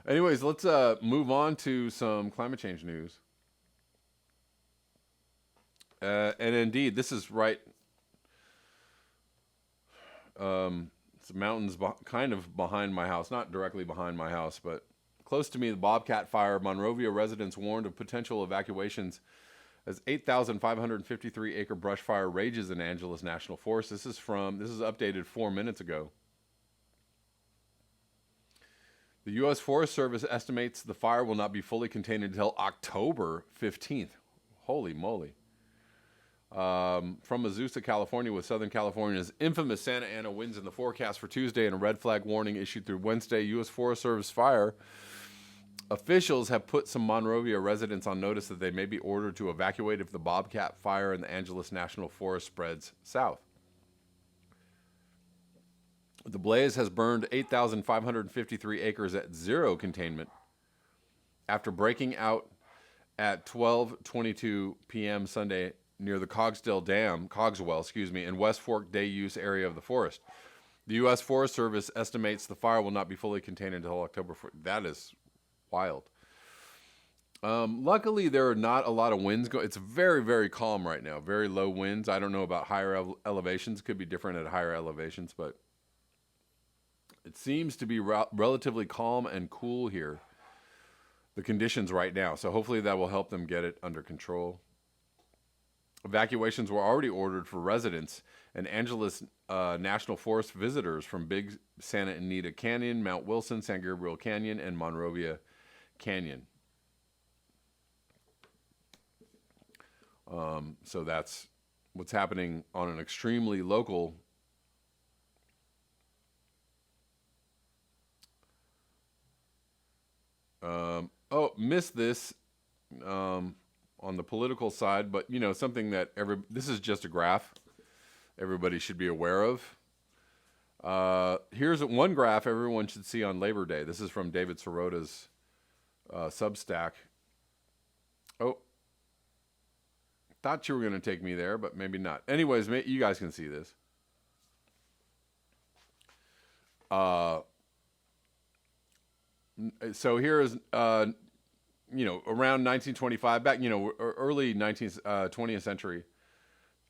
Anyways, let's move on to some climate change news. And indeed, this is right. It's mountains kind of behind my house, not directly behind my house, but close to me. The Bobcat Fire. Monrovia residents warned of potential evacuations as 8,553 acre brush fire rages in Angeles National Forest. This is updated 4 minutes ago. The U.S. Forest Service estimates the fire will not be fully contained until October 15th. Holy moly. From Azusa, California, with Southern California's infamous Santa Ana winds in the forecast for Tuesday and a red flag warning issued through Wednesday, U.S. Forest Service fire officials have put some Monrovia residents on notice that they may be ordered to evacuate if the Bobcat Fire in the Angeles National Forest spreads south. The blaze has burned 8,553 acres at zero containment after breaking out at 12:22 p.m. Sunday near the Cogswell, in West Fork Day Use area of the forest. The U.S. Forest Service estimates the fire will not be fully contained until October 4th. That is wild. Luckily, there are not a lot of winds. It's very, very calm right now. Very low winds. I don't know about higher elevations. Could be different at higher elevations, but it seems to be relatively calm and cool here, the conditions right now. So hopefully that will help them get it under control. Evacuations were already ordered for residents and Angeles National Forest visitors from Big Santa Anita Canyon, Mount Wilson, San Gabriel Canyon, and Monrovia Canyon. So that's what's happening on an extremely local missed this on the political side, but something that this is just a graph everybody should be aware of. Here's one graph everyone should see on Labor Day. This is from David Sirota's Substack. Oh, thought you were going to take me there, but maybe not. Anyways, you guys can see this. So here is, around 1925, back, early 20th century,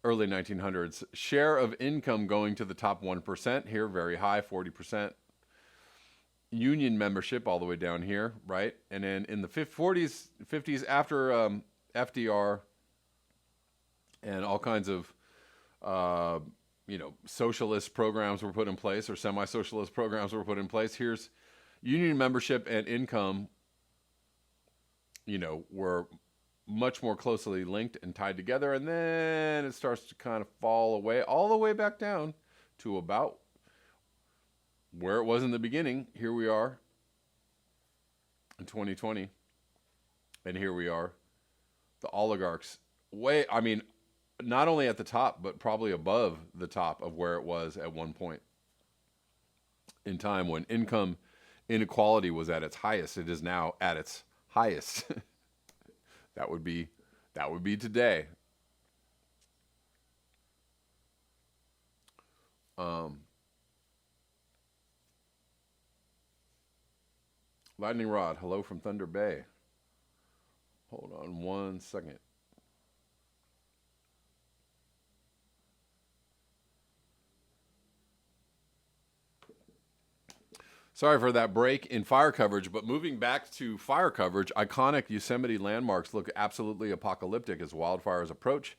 early 1900s, share of income going to the top 1%, here very high, 40%. Union membership all the way down here, right? And then in the 40s, 50s, after FDR and all kinds of, socialist programs were put in place, or semi-socialist programs were put in place. Here's union membership and income, were much more closely linked and tied together. And then it starts to kind of fall away, all the way back down to about where it was in the beginning. Here we are in 2020. And here we are, the oligarchs, not only at the top, but probably above the top of where it was at one point in time when income inequality was at its highest. It is now at its highest. That would be today. Lightning Rod, hello from Thunder Bay. Hold on one second. Sorry for that break in fire coverage, but moving back to fire coverage, iconic Yosemite landmarks look absolutely apocalyptic as wildfires approach.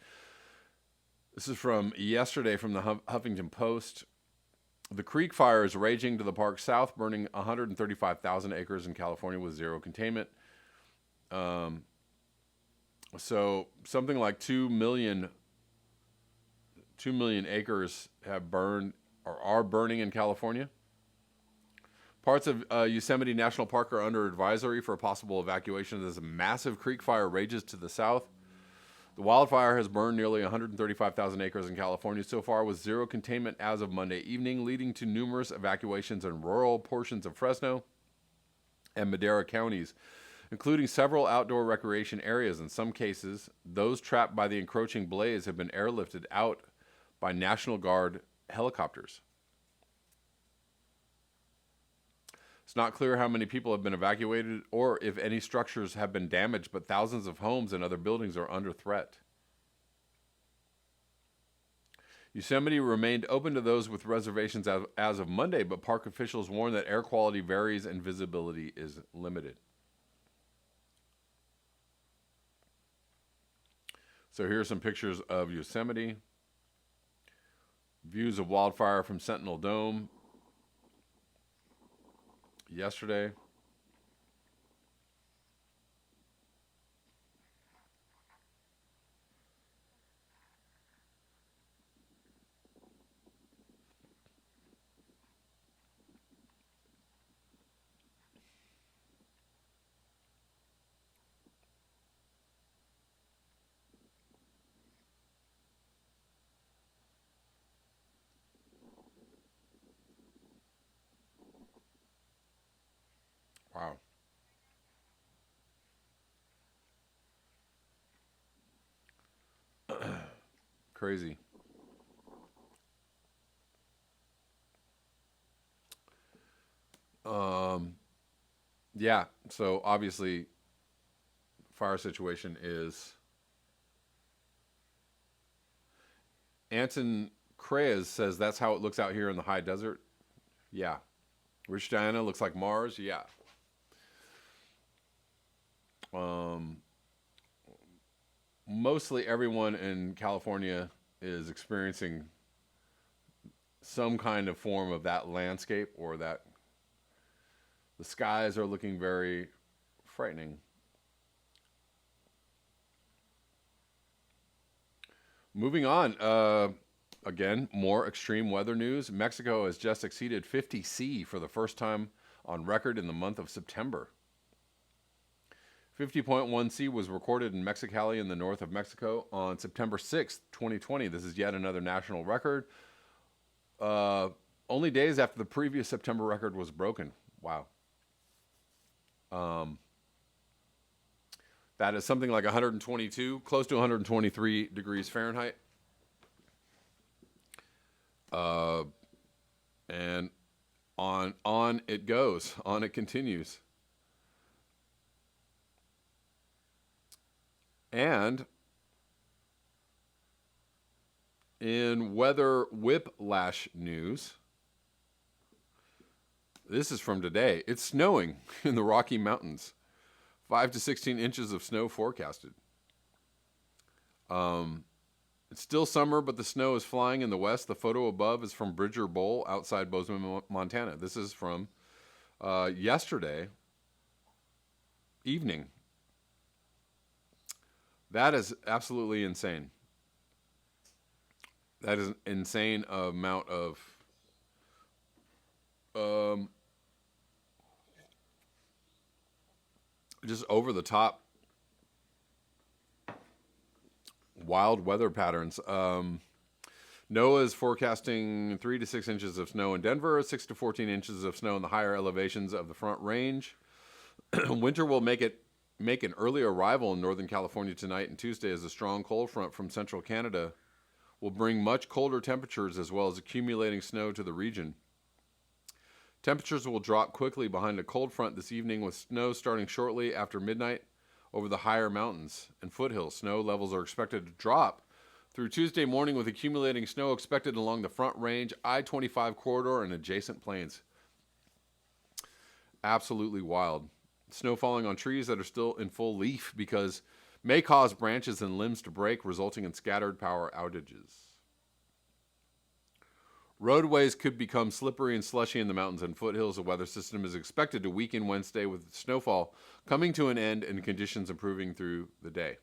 This is from yesterday from the Huffington Post. The creek fire is raging to the park south, burning 135,000 acres in California with zero containment. So something like 2 million acres have burned or are burning in California. Parts of Yosemite National Park are under advisory for a possible evacuation as a massive creek fire rages to the south. The wildfire has burned nearly 135,000 acres in California so far, with zero containment as of Monday evening, leading to numerous evacuations in rural portions of Fresno and Madera counties, including several outdoor recreation areas. In some cases, those trapped by the encroaching blaze have been airlifted out by National Guard helicopters. It's not clear how many people have been evacuated or if any structures have been damaged, but thousands of homes and other buildings are under threat. Yosemite remained open to those with reservations as of Monday, but park officials warn that air quality varies and visibility is limited. So here are some pictures of Yosemite. Views of wildfire from Sentinel Dome yesterday. Wow. Crazy. Yeah, so obviously fire situation is Anton Creyes says that's how it looks out here in the high desert. Yeah. Rich Diana looks like Mars. Yeah. Mostly everyone in California is experiencing some kind of form of that landscape, or that the skies are looking very frightening. Moving on, again, more extreme weather news. Mexico has just exceeded 50 C for the first time on record in the month of September. 50.1 C was recorded in Mexicali in the north of Mexico on September 6th, 2020. This is yet another national record. Only days after the previous September record was broken. Wow. That is something like 122, close to 123 degrees Fahrenheit. And on it goes. On it continues. And in weather whiplash news, this is from today. It's snowing in the Rocky Mountains. 5 to 16 inches of snow forecasted. It's still summer, but the snow is flying in the west. The photo above is from Bridger Bowl outside Bozeman, Montana. This is from yesterday evening. That is absolutely insane. That is an insane amount of just over the top wild weather patterns. NOAA is forecasting 3 to 6 inches of snow in Denver, 6 to 14 inches of snow in the higher elevations of the Front Range. Winter will make an early arrival in Northern California tonight and Tuesday, as a strong cold front from central Canada will bring much colder temperatures as well as accumulating snow to the region. Temperatures will drop quickly behind a cold front this evening, with snow starting shortly after midnight over the higher mountains and foothills. Snow levels are expected to drop through Tuesday morning, with accumulating snow expected along the Front Range, I-25 corridor, and adjacent plains. Absolutely wild. Snow falling on trees that are still in full leaf may cause branches and limbs to break, resulting in scattered power outages. Roadways could become slippery and slushy in the mountains and foothills. The weather system is expected to weaken Wednesday, with snowfall coming to an end and conditions improving through the day.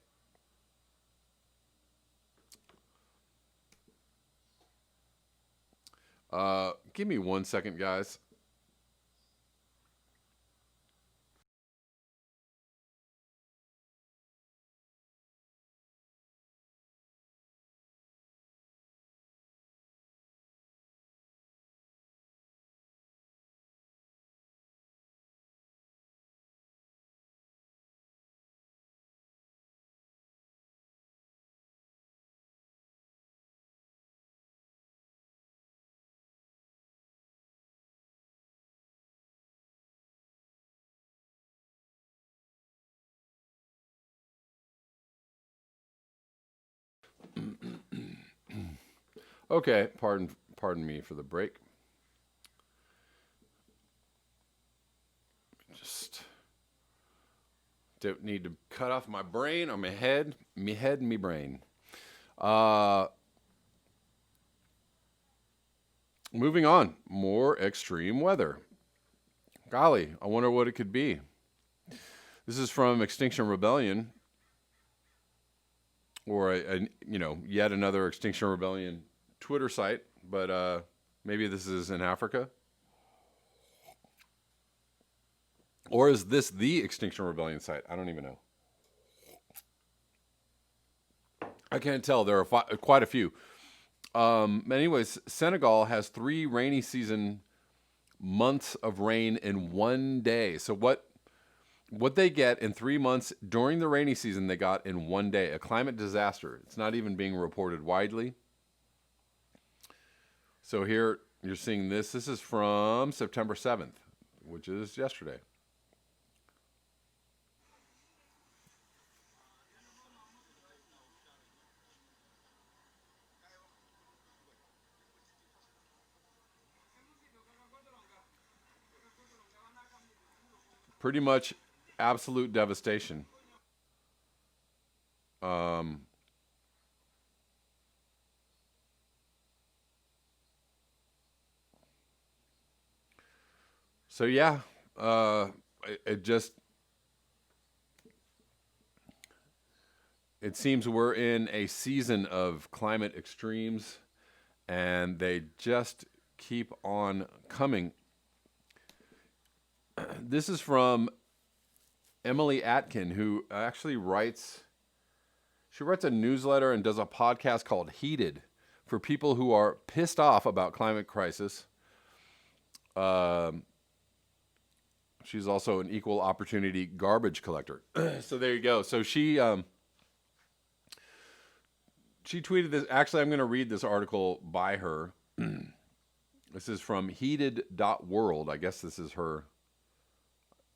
Give me 1 second, guys. Okay, pardon me for the break. Just don't need to cut off my brain or my head, and me brain. Uh, Moving on, more extreme weather. Golly, I wonder what it could be. This is from Extinction Rebellion, or yet another Extinction Rebellion Twitter site, but maybe this is in Africa. Or is this the Extinction Rebellion site? I don't even know. I can't tell. There are quite a few. Anyways, Senegal has 3 rainy season months of rain in one day. So what they get in 3 months during the rainy season, they got in one day. A climate disaster. It's not even being reported widely. So here you're seeing this. This is from September 7th, which is yesterday. Pretty much absolute devastation. Um, so yeah, it just it seems we're in a season of climate extremes, and they just keep on coming. This is from Emily Atkin, who actually writes a newsletter and does a podcast called Heated for people who are pissed off about climate crisis. She's also an equal opportunity garbage collector. So there you go. So she tweeted this. Actually, I'm going to read this article by her. This is from heated.world. I guess this is her.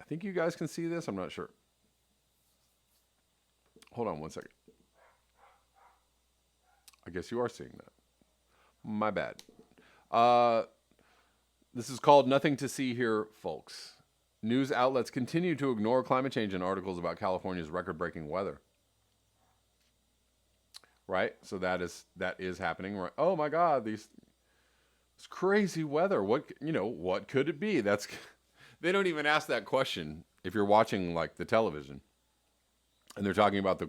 I think you guys can see this. I'm not sure. Hold on one second. I guess you are seeing that. My bad. This is called Nothing to See Here, folks. News outlets continue to ignore climate change in articles about California's record-breaking weather. Right? So that is happening. Right? Oh my God, this crazy weather. What could it be? They don't even ask that question if you're watching like the television. And they're talking about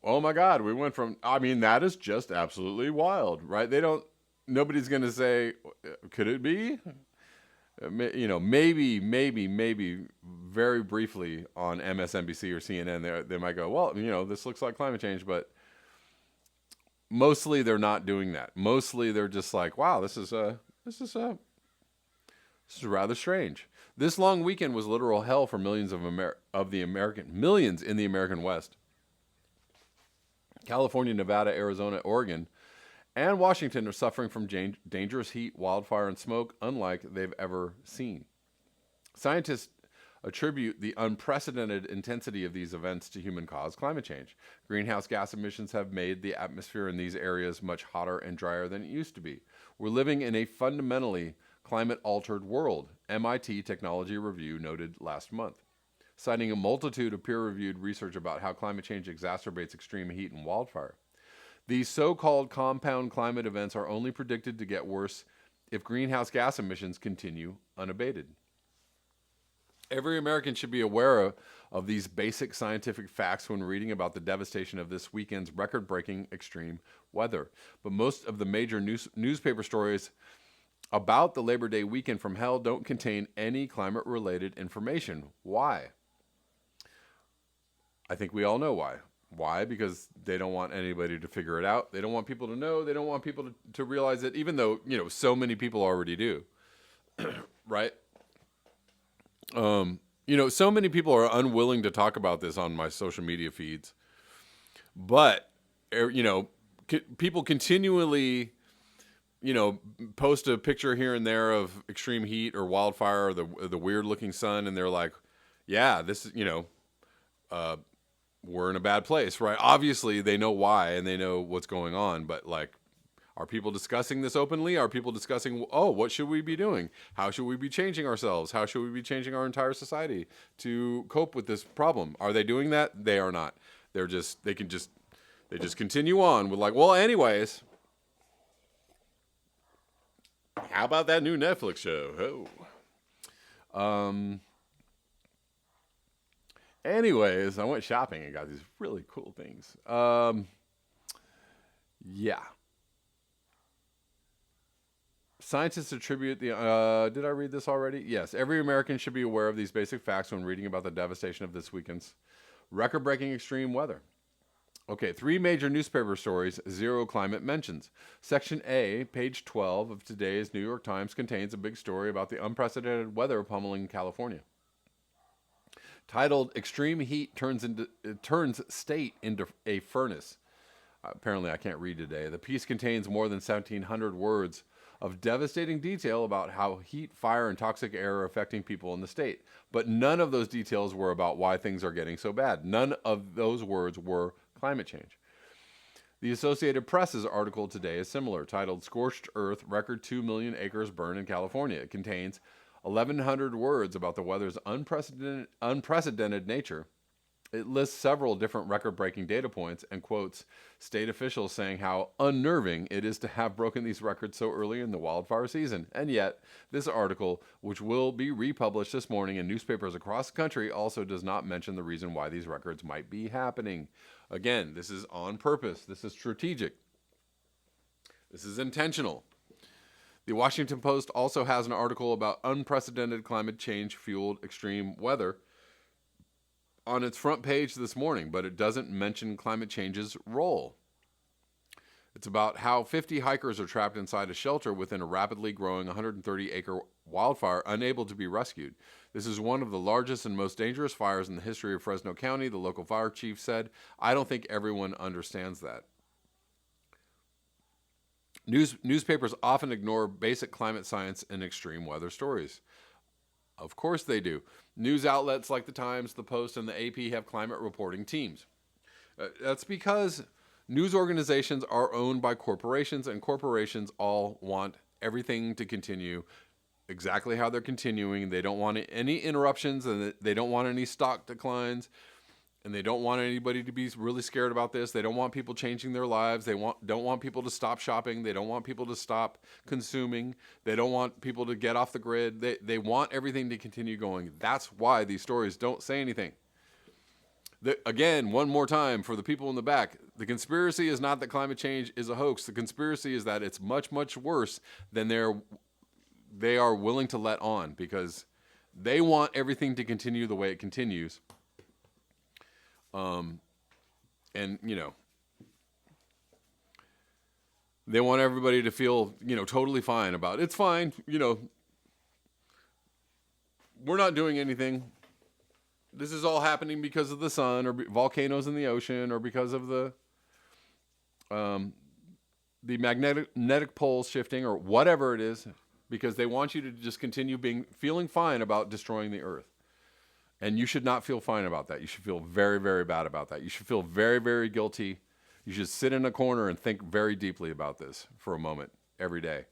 oh my God, we went from, that is just absolutely wild, right? Nobody's going to say, could it be? Maybe very briefly on MSNBC or CNN, they might go, well, this looks like climate change, but mostly they're not doing that. Mostly they're just like, wow, this is rather strange. This long weekend was literal hell for millions millions in the American West. California, Nevada, Arizona, Oregon, and Washington are suffering from dangerous heat, wildfire, and smoke unlike they've ever seen. Scientists attribute the unprecedented intensity of these events to human-caused climate change. Greenhouse gas emissions have made the atmosphere in these areas much hotter and drier than it used to be. We're living in a fundamentally climate-altered world, MIT Technology Review noted last month, citing a multitude of peer-reviewed research about how climate change exacerbates extreme heat and wildfire. These so-called compound climate events are only predicted to get worse if greenhouse gas emissions continue unabated. Every American should be aware of these basic scientific facts when reading about the devastation of this weekend's record-breaking extreme weather. But most of the major newspaper stories about the Labor Day weekend from hell don't contain any climate-related information. Why? I think we all know why. Why? Because they don't want anybody to figure it out. They don't want people to know. They don't want people to realize it, even though, so many people already do. Right? So many people are unwilling to talk about this on my social media feeds. But, people continually, post a picture here and there of extreme heat or wildfire or the weird-looking sun, and they're like, yeah, this is, we're in a bad place, right? Obviously, they know why and they know what's going on, but like Are people discussing this openly? Are people discussing, oh, what should we be doing? How should we be changing ourselves? How should we be changing our entire society to cope with this problem? Are they doing that? They are not. They just continue on with like, well, anyways, how about that new Netflix show? Oh. Anyways, I went shopping and got these really cool things. Yeah. Scientists attribute the... did I read this already? Yes. Every American should be aware of these basic facts when reading about the devastation of this weekend's record-breaking extreme weather. Okay, 3 major newspaper stories, 0 climate mentions. Section A, page 12 of today's New York Times contains a big story about the unprecedented weather pummeling California. Titled, Extreme Heat Turns State into a Furnace. Apparently I can't read today. The piece contains more than 1,700 words of devastating detail about how heat, fire, and toxic air are affecting people in the state. But none of those details were about why things are getting so bad. None of those words were climate change. The Associated Press's article today is similar, titled Scorched Earth, Record 2 Million Acres Burn in California. It contains 1,100 words about the weather's unprecedented nature. It lists several different record-breaking data points and quotes state officials saying how unnerving it is to have broken these records so early in the wildfire season. And yet, this article, which will be republished this morning in newspapers across the country, also does not mention the reason why these records might be happening. Again, this is on purpose. This is strategic. This is intentional. The Washington Post also has an article about unprecedented climate change-fueled extreme weather on its front page this morning, but it doesn't mention climate change's role. It's about how 50 hikers are trapped inside a shelter within a rapidly growing 130-acre wildfire, unable to be rescued. This is one of the largest and most dangerous fires in the history of Fresno County, the local fire chief said. I don't think everyone understands that. Newspapers often ignore basic climate science and extreme weather stories. Of course they do. News outlets like the Times, the Post, and the AP have climate reporting teams. That's because news organizations are owned by corporations, and corporations all want everything to continue exactly how they're continuing. They don't want any interruptions, and they don't want any stock declines, and they don't want anybody to be really scared about this. They don't want people changing their lives. They don't want people to stop shopping. They don't want people to stop consuming. They don't want people to get off the grid. They want everything to continue going. That's why these stories don't say anything. Again, one more time for the people in the back, the conspiracy is not that climate change is a hoax. The conspiracy is that it's much, much worse than they are willing to let on, because they want everything to continue the way it continues. And, you know, they want everybody to feel, totally fine about it. It's fine. We're not doing anything. This is all happening because of the sun or volcanoes in the ocean or because of the magnetic poles shifting or whatever it is, because they want you to just continue feeling fine about destroying the earth. And you should not feel fine about that. You should feel very, very bad about that. You should feel very, very guilty. You should sit in a corner and think very deeply about this for a moment every day.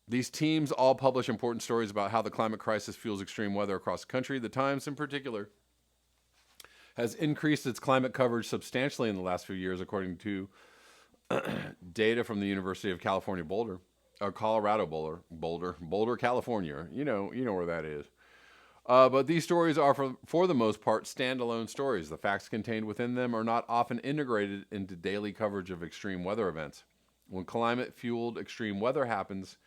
These teams all publish important stories about how the climate crisis fuels extreme weather across the country. The Times, in particular, has increased its climate coverage substantially in the last few years, according to data from the University of California, Boulder, California. You know where that is. But these stories are, for the most part, standalone stories. The facts contained within them are not often integrated into daily coverage of extreme weather events. When climate-fueled extreme weather happens,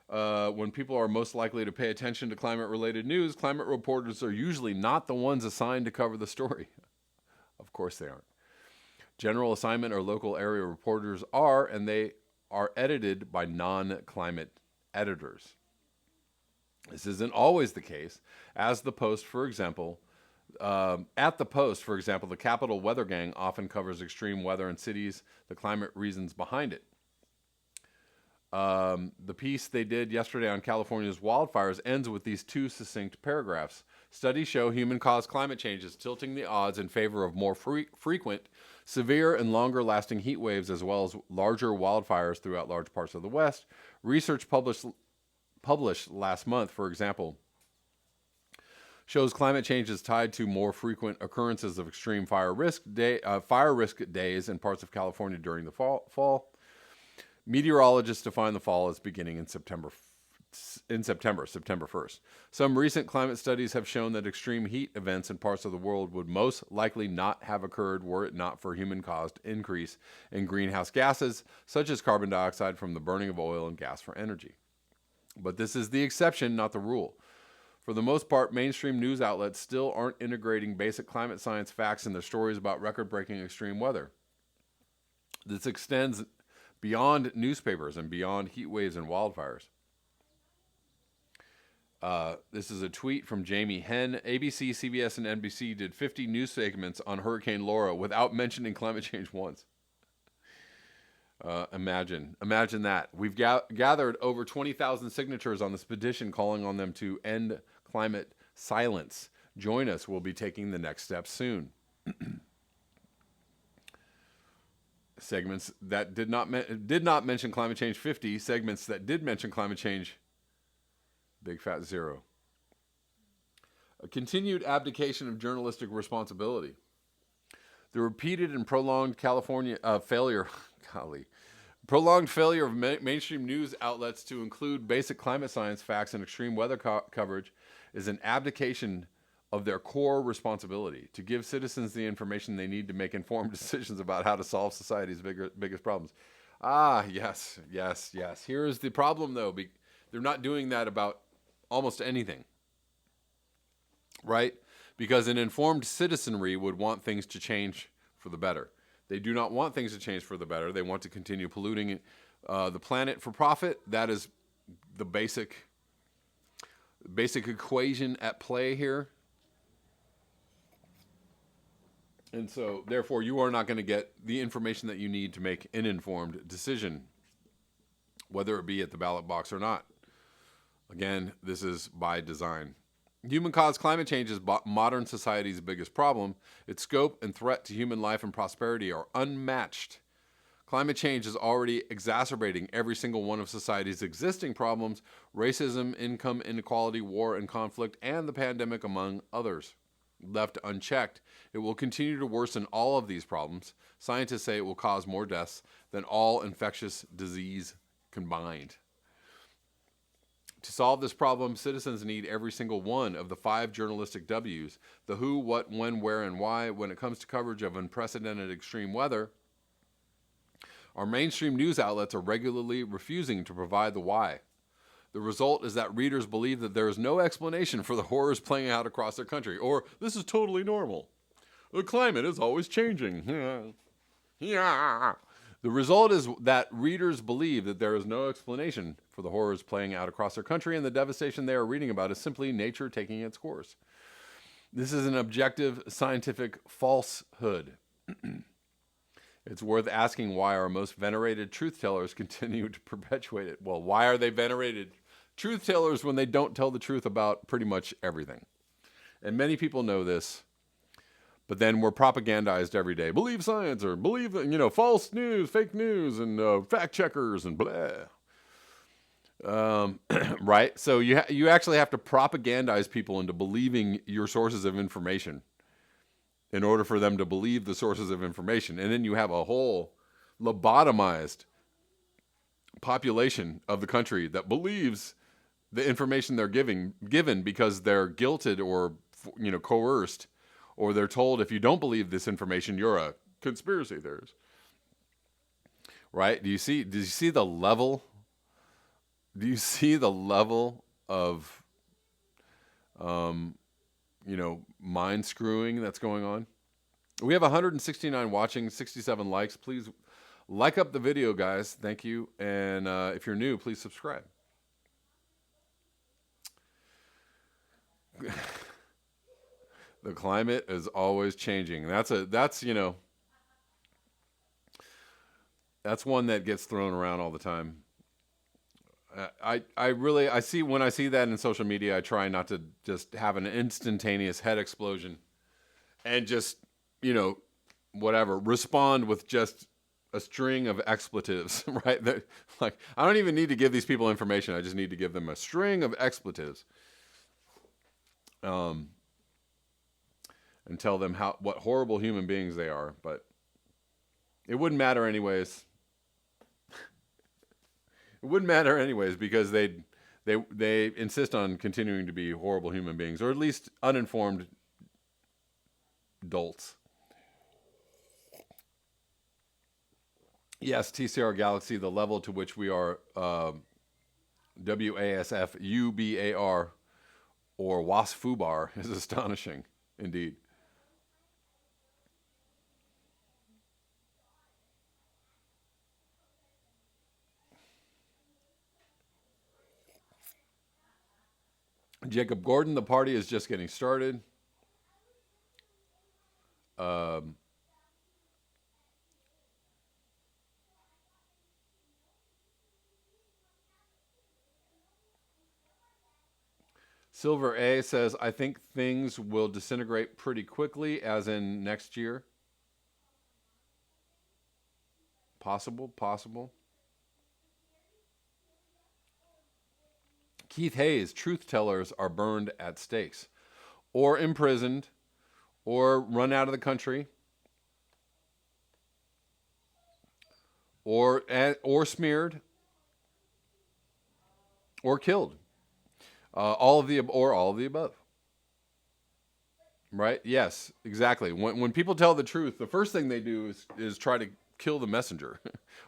when people are most likely to pay attention to climate-related news, climate reporters are usually not the ones assigned to cover the story. Of course they aren't. General assignment or local area reporters are, and they are edited by non-climate editors. This isn't always the case. At the Post, for example, the Capital Weather Gang often covers extreme weather in cities, the climate reasons behind it. The piece they did yesterday on California's wildfires ends with these 2 succinct paragraphs. Studies show human-caused climate change is tilting the odds in favor of more frequent severe and longer-lasting heat waves, as well as larger wildfires throughout large parts of the West. Research published last month, for example, shows climate change is tied to more frequent occurrences of extreme fire risk days in parts of California during the fall. Meteorologists define the fall as beginning in September 1st. Some recent climate studies have shown that extreme heat events in parts of the world would most likely not have occurred were it not for human-caused increase in greenhouse gases, such as carbon dioxide from the burning of oil and gas for energy. But this is the exception, not the rule. For the most part, mainstream news outlets still aren't integrating basic climate science facts in their stories about record-breaking extreme weather. This extends beyond newspapers and beyond heat waves and wildfires. This is a tweet from Jamie Henn. ABC, CBS, and NBC did 50 news segments on Hurricane Laura without mentioning climate change once. Imagine that. We've gathered over 20,000 signatures on this petition calling on them to end climate silence. Join us. We'll be taking the next step soon. Segments that did not mention climate change, 50. Segments that did mention climate change, big fat 0. A continued abdication of journalistic responsibility. The repeated and prolonged prolonged failure of mainstream news outlets to include basic climate science facts and extreme weather coverage is an abdication of their core responsibility to give citizens the information they need to make informed decisions about how to solve society's biggest problems. Yes. Here is the problem, though. They're not doing that about almost anything, right? Because an informed citizenry would want things to change for the better. They do not want things to change for the better. They want to continue polluting the planet for profit. That is the basic equation at play here. And so, therefore, you are not going to get the information that you need to make an informed decision, whether it be at the ballot box or not. Again, this is by design. Human-caused climate change is modern society's biggest problem. Its scope and threat to human life and prosperity are unmatched. Climate change is already exacerbating every single one of society's existing problems: racism, income inequality, war and conflict, and the pandemic, among others. Left unchecked, it will continue to worsen all of these problems. Scientists say it will cause more deaths than all infectious disease combined. To solve this problem, citizens need every single one of the 5 journalistic W's: the who, what, when, where, and why. When it comes to coverage of unprecedented extreme weather, our mainstream news outlets are regularly refusing to provide the why. The result is that readers believe that there is no explanation for the horrors playing out across their country, or this is totally normal. The climate is always changing. Yeah. The result is that readers believe that there is no explanation for the horrors playing out across their country, and the devastation they are reading about is simply nature taking its course. This is an objective scientific falsehood. It's worth asking why our most venerated truth-tellers continue to perpetuate it. Well, why are they venerated truth-tellers when they don't tell the truth about pretty much everything? And many people know this, but then we're propagandized every day. Believe science, or believe, false news, fake news, and fact checkers, and blah. Right? So you actually have to propagandize people into believing your sources of information in order for them to believe the sources of information. And then you have a whole lobotomized population of the country that believes the information they're given because they're guilted or coerced, or they're told, if you don't believe this information, you're a conspiracy theorist. Right? Do you see the level? Do you see the level of mind screwing that's going on? We have 169 watching, 67 likes. Please like up the video, guys. Thank you. And if you're new, please subscribe. The climate is always changing. That's one that gets thrown around all the time. I see, when I see that in social media, I try not to just have an instantaneous head explosion and just, whatever, respond with just a string of expletives, right? That, like, I don't even need to give these people information. I just need to give them a string of expletives, and tell them what horrible human beings they are. But it wouldn't matter anyways. It wouldn't matter anyways because they insist on continuing to be horrible human beings, or at least uninformed dolts. Yes, TCR Galaxy, the level to which we are WASF UBAR or WASFUBAR is astonishing indeed. Jacob Gordon, the party is just getting started. Silver A says, I think things will disintegrate pretty quickly, as in next year. Possible. Keith Hayes, truth tellers are burned at stakes, or imprisoned, or run out of the country, or smeared, or killed. All of the above. Right? Yes, exactly. When people tell the truth, the first thing they do is try to kill the messenger,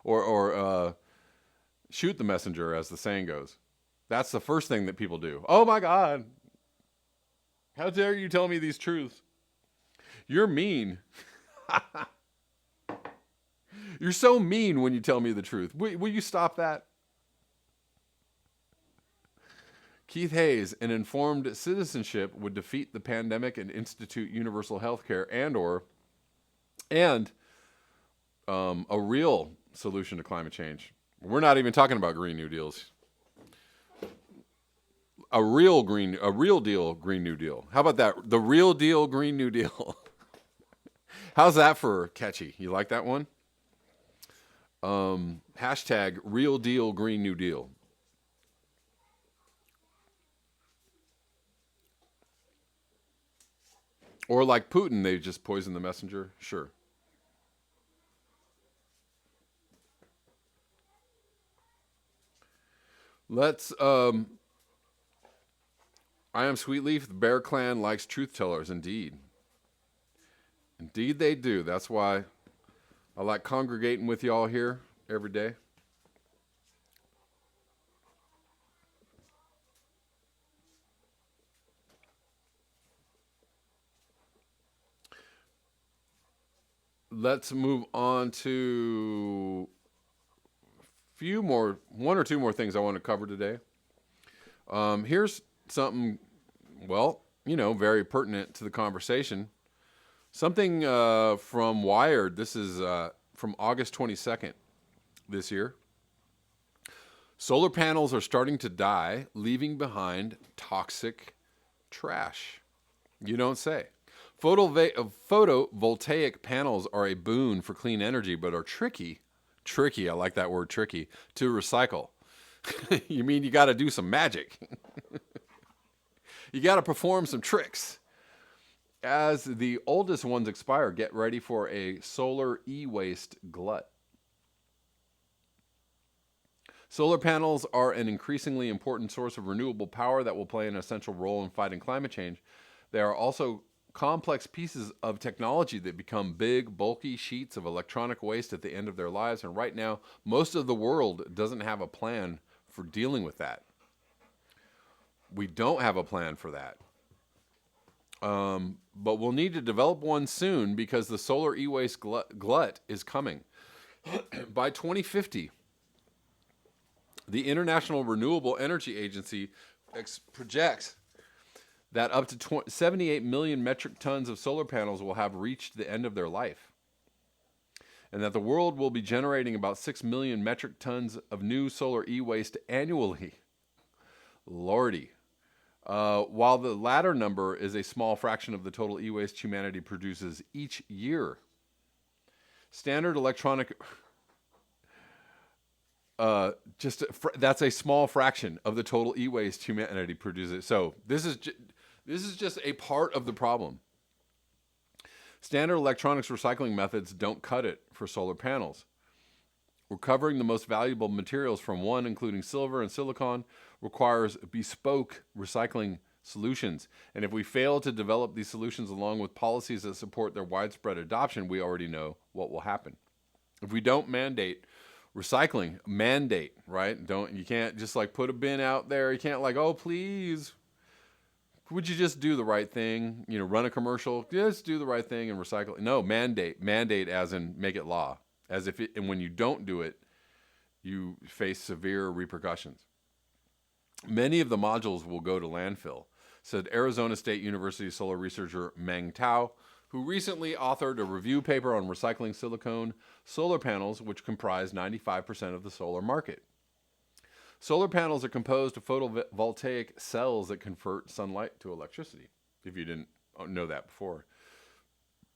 or shoot the messenger, as the saying goes. That's the first thing that people do. Oh my God! How dare you tell me these truths? You're mean. You're so mean when you tell me the truth. Will you stop that? Keith Hayes, an informed citizenship would defeat the pandemic and institute universal health care and a real solution to climate change. We're not even talking about Green New Deals. A real deal Green New Deal. How about that? The real deal Green New Deal. How's that for catchy? You like that one? Hashtag real deal Green New Deal. Or like Putin, they just poison the messenger. Sure. Let's, I am Sweetleaf. The Bear Clan likes truth tellers, indeed. Indeed they do. That's why I like congregating with y'all here every day. Let's move on to one or two more things I want to cover today. Here's something, very pertinent to the conversation. Something from Wired. This is from August 22nd this year. Solar panels are starting to die, leaving behind toxic trash. You don't say. Photovoltaic panels are a boon for clean energy, but are tricky, I like that word, tricky, to recycle. You mean you got to do some magic. You got to perform some tricks. As the oldest ones expire, get ready for a solar e-waste glut. Solar panels are an increasingly important source of renewable power that will play an essential role in fighting climate change. They are also complex pieces of technology that become big, bulky sheets of electronic waste at the end of their lives. And right now, most of the world doesn't have a plan for dealing with that. We don't have a plan for that. But we'll need to develop one soon because the solar e-waste glut is coming. By 2050, the International Renewable Energy Agency projects that up to 78 million metric tons of solar panels will have reached the end of their life, and that the world will be generating about 6 million metric tons of new solar e-waste annually. Lordy. While the latter number is a small fraction of the total e-waste humanity produces each year. Standard electronic, that's a small fraction of the total e-waste humanity produces. So this is just a part of the problem. Standard electronics recycling methods don't cut it for solar panels. Recovering the most valuable materials from one, including silver and silicon, requires bespoke recycling solutions. And if we fail to develop these solutions along with policies that support their widespread adoption, we already know what will happen. If we don't mandate recycling, right? You can't just like put a bin out there. You can't like, oh, please, would you just do the right thing? Run a commercial, just do the right thing and recycle. No, mandate as in make it law. And when you don't do it, you face severe repercussions. Many of the modules will go to landfill, said Arizona State University solar researcher Meng Tao, who recently authored a review paper on recycling silicone solar panels, which comprise 95% of the solar market. Solar panels are composed of photovoltaic cells that convert sunlight to electricity, if you didn't know that before.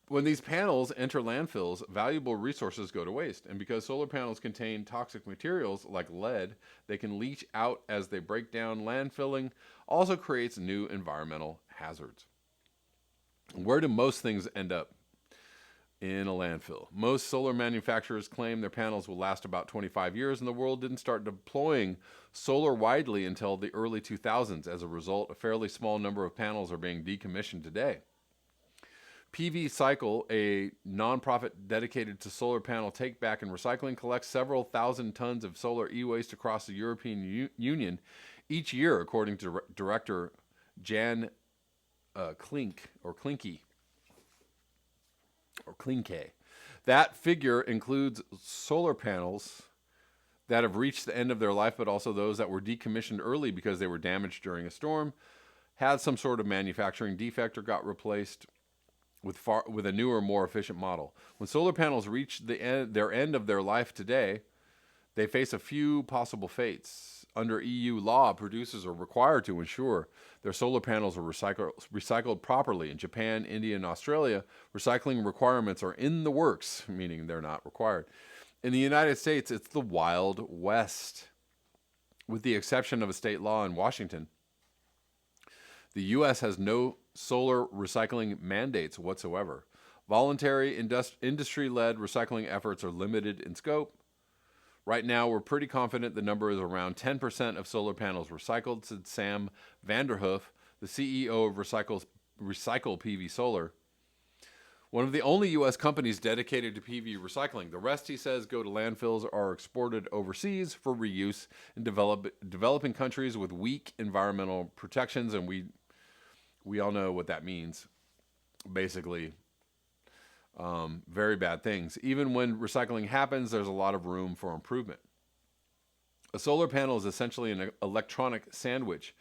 When these panels enter landfills, valuable resources go to waste. And because solar panels contain toxic materials like lead, they can leach out as they break down. Landfilling also creates new environmental hazards. Where do most things end up? In a landfill. Most solar manufacturers claim their panels will last about 25 years, and the world didn't start deploying solar widely until the early 2000s. As a result, a fairly small number of panels are being decommissioned today. PV Cycle, a nonprofit dedicated to solar panel take-back and recycling, collects several thousand tons of solar e-waste across the European Union each year, according to Director Jan Klinke. That figure includes solar panels that have reached the end of their life, but also those that were decommissioned early because they were damaged during a storm, had some sort of manufacturing defect, or got replaced with a newer, more efficient model. When solar panels reach their end of their life today, they face a few possible fates. Under EU law, producers are required to ensure their solar panels are recycled properly. In Japan, India, and Australia, recycling requirements are in the works, meaning they're not required. In the United States, it's the Wild West. With the exception of a state law in Washington, the U.S. has no solar recycling mandates whatsoever. Voluntary industry-led recycling efforts are limited in scope. Right now, we're pretty confident the number is around 10% of solar panels recycled, said Sam Vanderhoof, the CEO of Recycle PV Solar, one of the only U.S. companies dedicated to PV recycling. The rest, he says, go to landfills or are exported overseas for reuse in developing countries with weak environmental protections, and we all know what that means. Basically, very bad things. Even when recycling happens, there's a lot of room for improvement. A solar panel is essentially an electronic sandwich.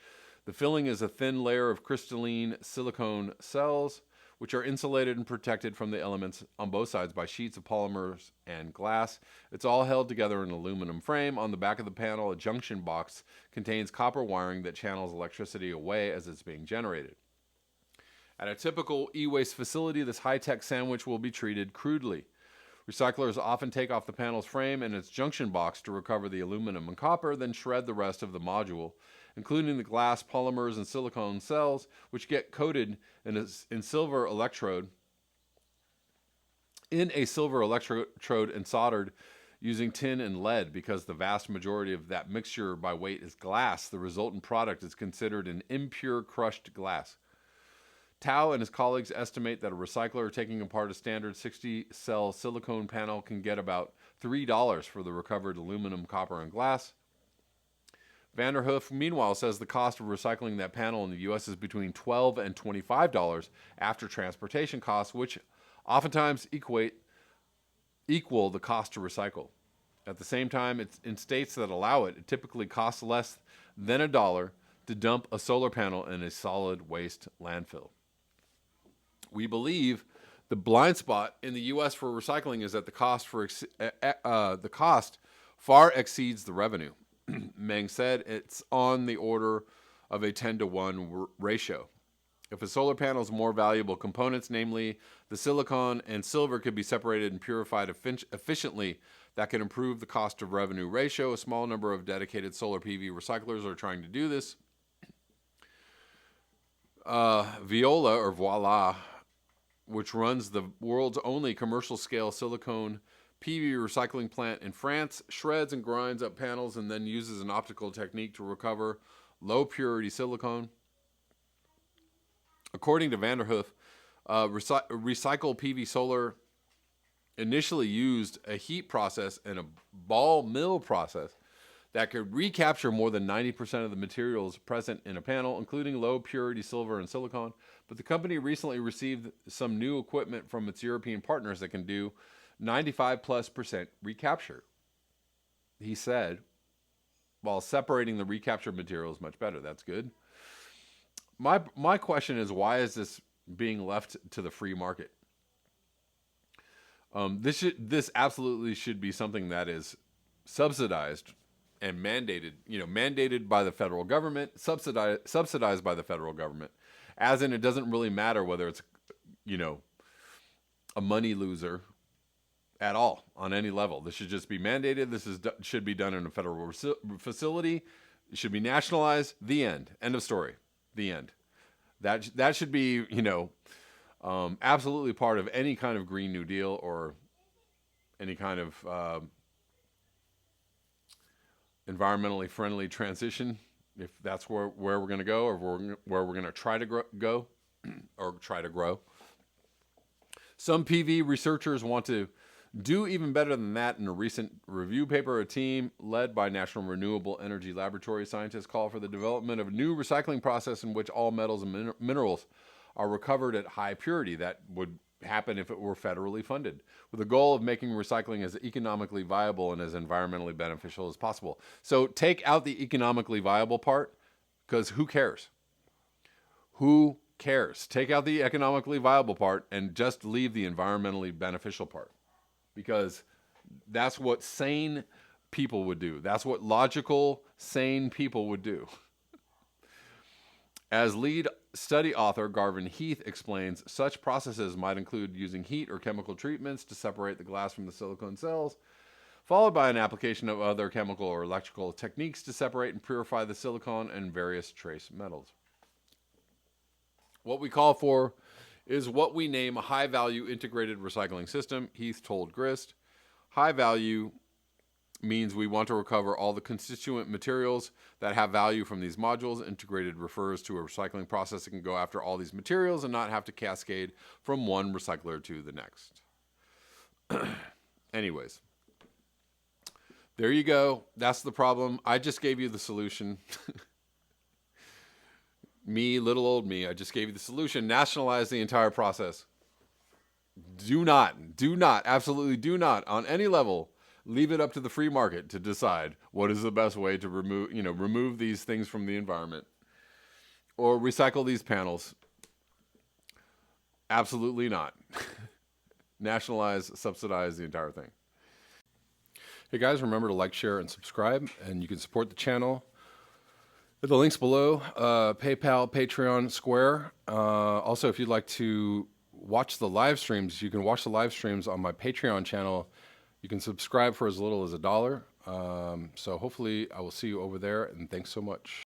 The filling is a thin layer of crystalline silicone cells, which are insulated and protected from the elements on both sides by sheets of polymers and glass. It's all held together in an aluminum frame. On the back of the panel, a junction box contains copper wiring that channels electricity away as it's being generated. At a typical e-waste facility, this high-tech sandwich will be treated crudely. Recyclers often take off the panel's frame and its junction box to recover the aluminum and copper, then shred the rest of the module, including the glass, polymers, and silicone cells, which get coated in a silver electrode and soldered using tin and lead. Because the vast majority of that mixture by weight is glass, the resultant product is considered an impure crushed glass. Tao and his colleagues estimate that a recycler taking apart a standard 60-cell silicone panel can get about $3 for the recovered aluminum, copper, and glass. Vanderhoof, meanwhile, says the cost of recycling that panel in the U.S. is between $12 and $25 after transportation costs, which oftentimes equal the cost to recycle. At the same time, it's in states that allow it, it typically costs less than $1 to dump a solar panel in a solid waste landfill. We believe the blind spot in the U.S. for recycling is that the cost far exceeds the revenue. Meng said it's on the order of a 10-to-1 ratio. If a solar panel's more valuable components, namely the silicon and silver, could be separated and purified efficiently, that can improve the cost of revenue ratio. A small number of dedicated solar PV recyclers are trying to do this. Voila, which runs the world's only commercial-scale silicone PV recycling plant in France, shreds and grinds up panels and then uses an optical technique to recover low-purity silicone. According to Vanderhoof, Recycle PV Solar initially used a heat process and a ball mill process that could recapture more than 90% of the materials present in a panel, including low-purity silver and silicon. But the company recently received some new equipment from its European partners that can do 95+% recapture. He said, while separating the recaptured material is much better. That's good. My question is, why is this being left to the free market? This absolutely should be something that is subsidized and mandated by the federal government, subsidized by the federal government, as in it doesn't really matter whether it's, a money loser at all on any level. This should just be mandated. This should be done in a federal facility. It should be nationalized. The end. End of story. The end. That should be, absolutely part of any kind of Green New Deal or any kind of environmentally friendly transition, if that's where we're going to go, or where we're going to try to go or try to grow. Some PV researchers want to do even better than that. In a recent review paper, a team led by National Renewable Energy Laboratory scientists called for the development of a new recycling process in which all metals and minerals are recovered at high purity. That would happen if it were federally funded, with the goal of making recycling as economically viable and as environmentally beneficial as possible. So take out the economically viable part, because who cares? Who cares? Take out the economically viable part and just leave the environmentally beneficial part, because that's what sane people would do. That's what logical, sane people would do. As lead study author Garvin Heath explains, such processes might include using heat or chemical treatments to separate the glass from the silicone cells, followed by an application of other chemical or electrical techniques to separate and purify the silicone and various trace metals. What we call for is what we name a high-value integrated recycling system, Heath told Grist. High value means we want to recover all the constituent materials that have value from these modules. Integrated refers to a recycling process that can go after all these materials and not have to cascade from one recycler to the next. Anyways, there you go. That's the problem. I just gave you the solution. Me, little old me, I just gave you the solution. Nationalize the entire process. Do not, absolutely do not, on any level, leave it up to the free market to decide what is the best way to remove these things from the environment or recycle these panels. Absolutely not. Nationalize, subsidize the entire thing. Hey guys, remember to like, share, and subscribe, and you can support the channel at the links below, PayPal, Patreon, Square. Also, if you'd like to watch the live streams, you can watch the live streams on my Patreon channel. You can subscribe for as little as $1. So hopefully I will see you over there, and thanks so much.